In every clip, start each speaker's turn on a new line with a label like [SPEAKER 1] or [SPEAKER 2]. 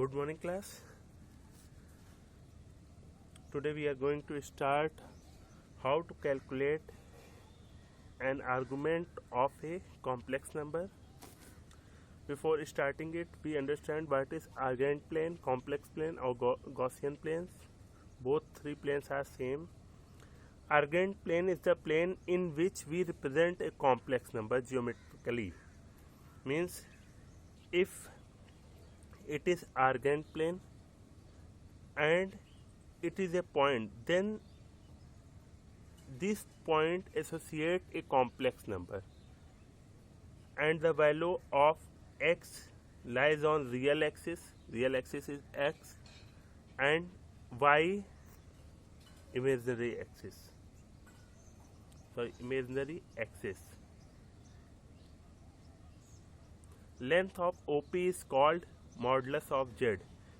[SPEAKER 1] Good morning, class. Today we are going to start how to calculate an argument of a complex number. Before starting it, we understand what is Argand plane, complex plane or Gaussian planes. Both three planes are same. Argand plane is the plane in which we represent a complex number geometrically. Means if it is Argand plane and it is a point, then this point associate a complex number and the value of x lies on real axis is x, and y imaginary axis. Length of OP is called modulus of z.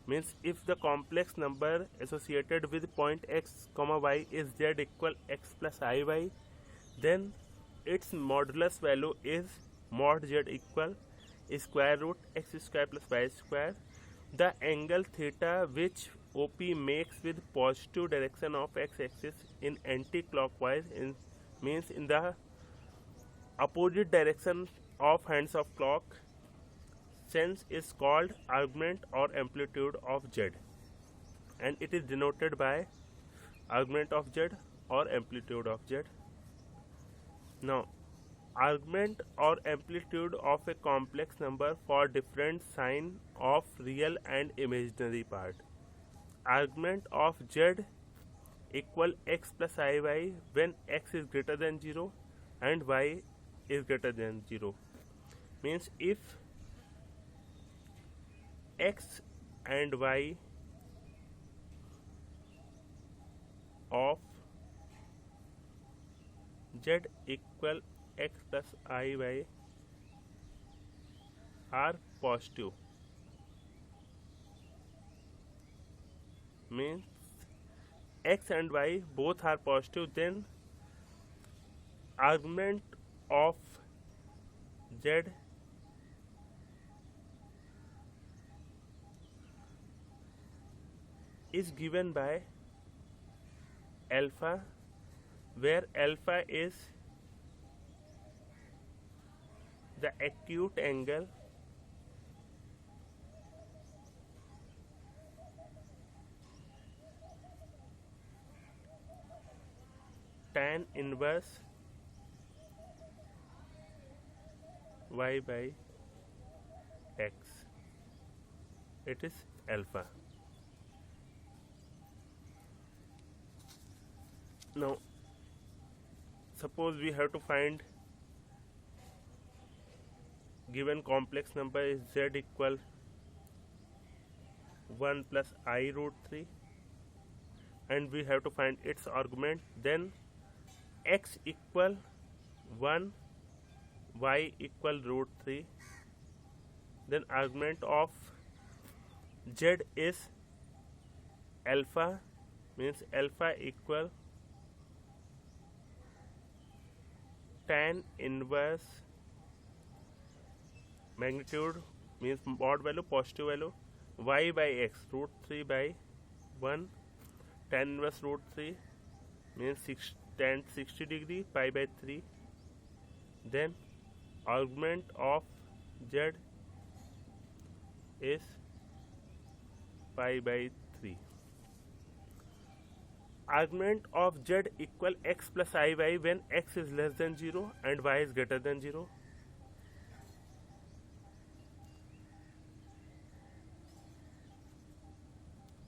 [SPEAKER 1] Means if the complex number associated with point x comma y is z equal x plus iy, then its modulus value is mod z equal square root x square plus y square. The angle theta which OP makes with positive direction of x axis in anti-clockwise means in the opposite direction of hands of clock sense is called argument or amplitude of z, and it is denoted by argument of z or amplitude of z. Now, argument or amplitude of a complex number for different sign of real and imaginary part. Argument of z equal x plus iy when x is greater than 0 and y is greater than 0. Means if x and y of z equal x plus iy are positive, means x and y both are positive, then argument of z is given by alpha, where alpha is the acute angle tan inverse y by x. It is alpha. Now, suppose we have to find given complex number is z equal 1 plus I root 3 and we have to find its argument, then x equal 1, y equal root 3, then argument of z is alpha, means alpha equal tan inverse magnitude means mod value positive value y by x root 3 by 1, tan inverse root 3 means tan 60 degree pi by 3, then argument of z is pi by 3. Argument of z equal x plus iy when x is less than 0 and y is greater than 0.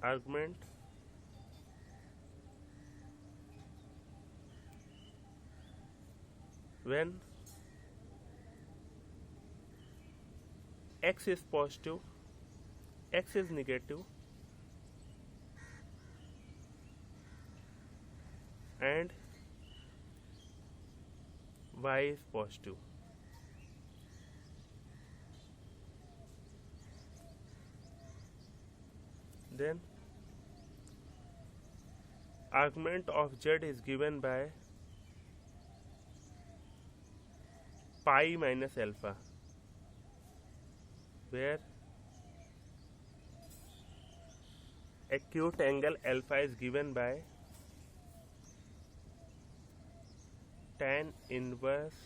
[SPEAKER 1] Argument when x is positive, x is negative, and y is positive. Then argument of z is given by pi minus alpha, where acute angle alpha is given by tan inverse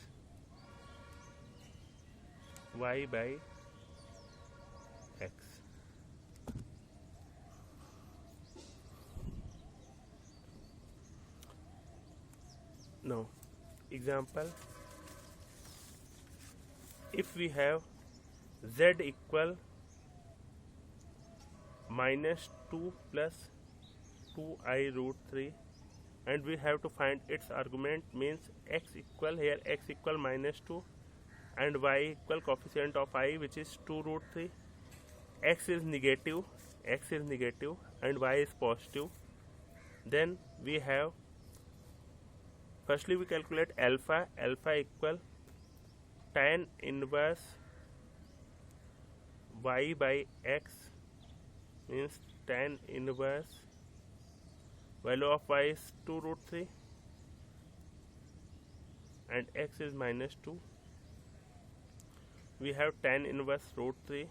[SPEAKER 1] y by x. Now example, if we have z equal minus 2 plus 2i root 3 and we have to find its argument, means x equal, here x equal minus 2 and y equal coefficient of I which is 2 root 3. X is negative and y is positive. Then we have, firstly we calculate alpha equal tan inverse y by x, means tan inverse value of y is 2 root 3 and x is minus 2. We have tan inverse root 3,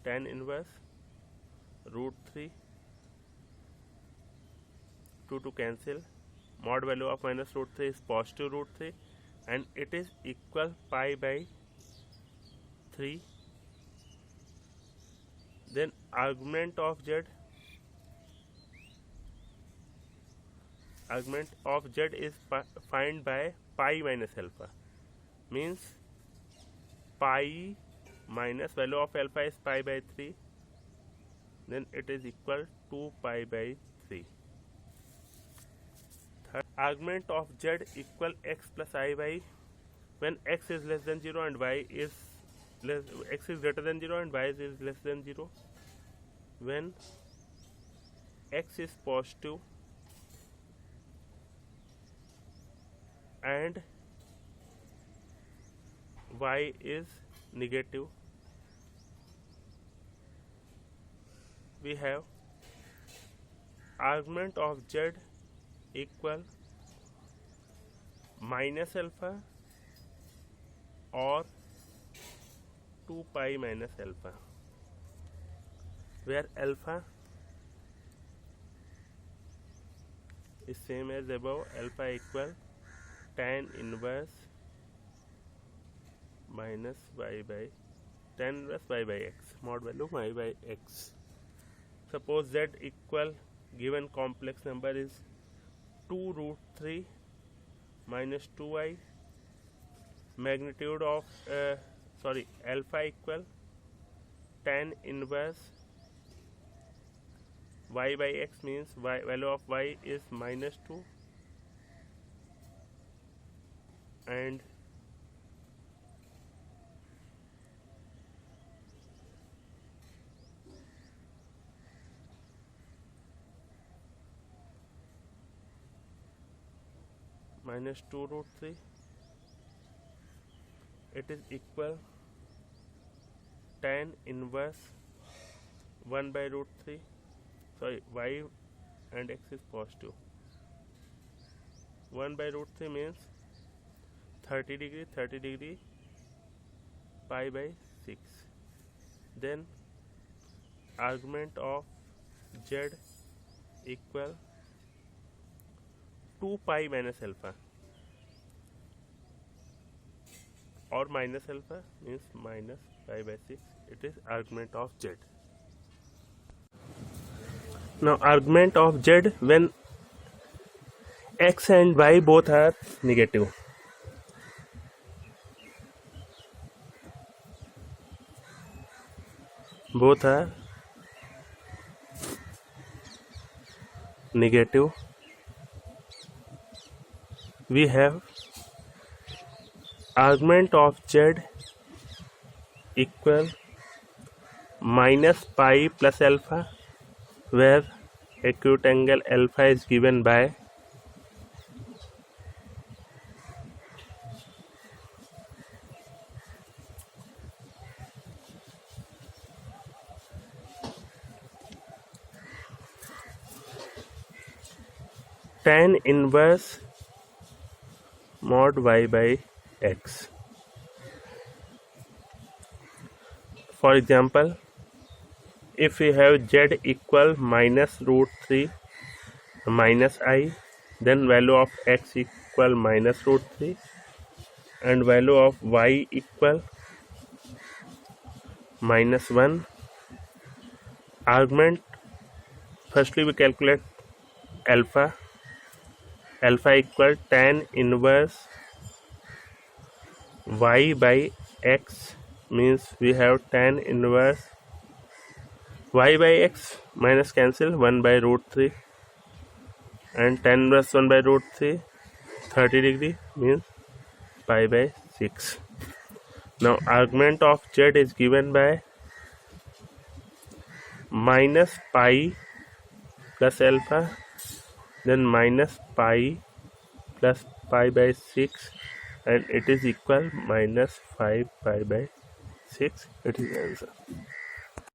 [SPEAKER 1] tan inverse root 3, 2 to cancel, mod value of minus root 3 is positive root 3 and it is equal pi by 3. Then argument of z is find by pi minus alpha, means pi minus value of alpha is pi by 3, then it is equal to pi by 3. Third, argument of z equal x plus iy when x is less than 0 and y is x is greater than 0 and y is less than 0. When x is positive and y is negative, we have argument of z equal minus alpha or 2 pi minus alpha, where alpha is same as above, alpha equal tan inverse minus y by tan inverse y by x, mod value y by x. Suppose z equal, given complex number is 2 root 3 minus 2i, magnitude of alpha equal tan inverse y by x, means value of y is minus 2 and minus 2 root 3, it is equal tan inverse 1 by root 3, y and x is positive, 1 by root 3 means 30 degree pi by 6. Then argument of z equal 2 pi minus alpha or minus alpha, means minus pi by 6, it is argument of z. Now argument of z when x and y both are negative. Both are negative. We have argument of z equal minus pi plus alpha, where acute angle alpha is given by tan inverse mod y by x. For example, if we have z equal minus root 3 minus I, then value of x equal minus root 3 and value of y equal minus 1. Argument, firstly we calculate alpha equal tan inverse y by x, means we have tan inverse y by x minus cancel 1 by root 3 and tan inverse 1 by root 3 30 degree means pi by 6. Now argument of z is given by minus pi plus alpha, then minus pi plus pi by 6 and it is equal minus 5 pi by 6. It is answer.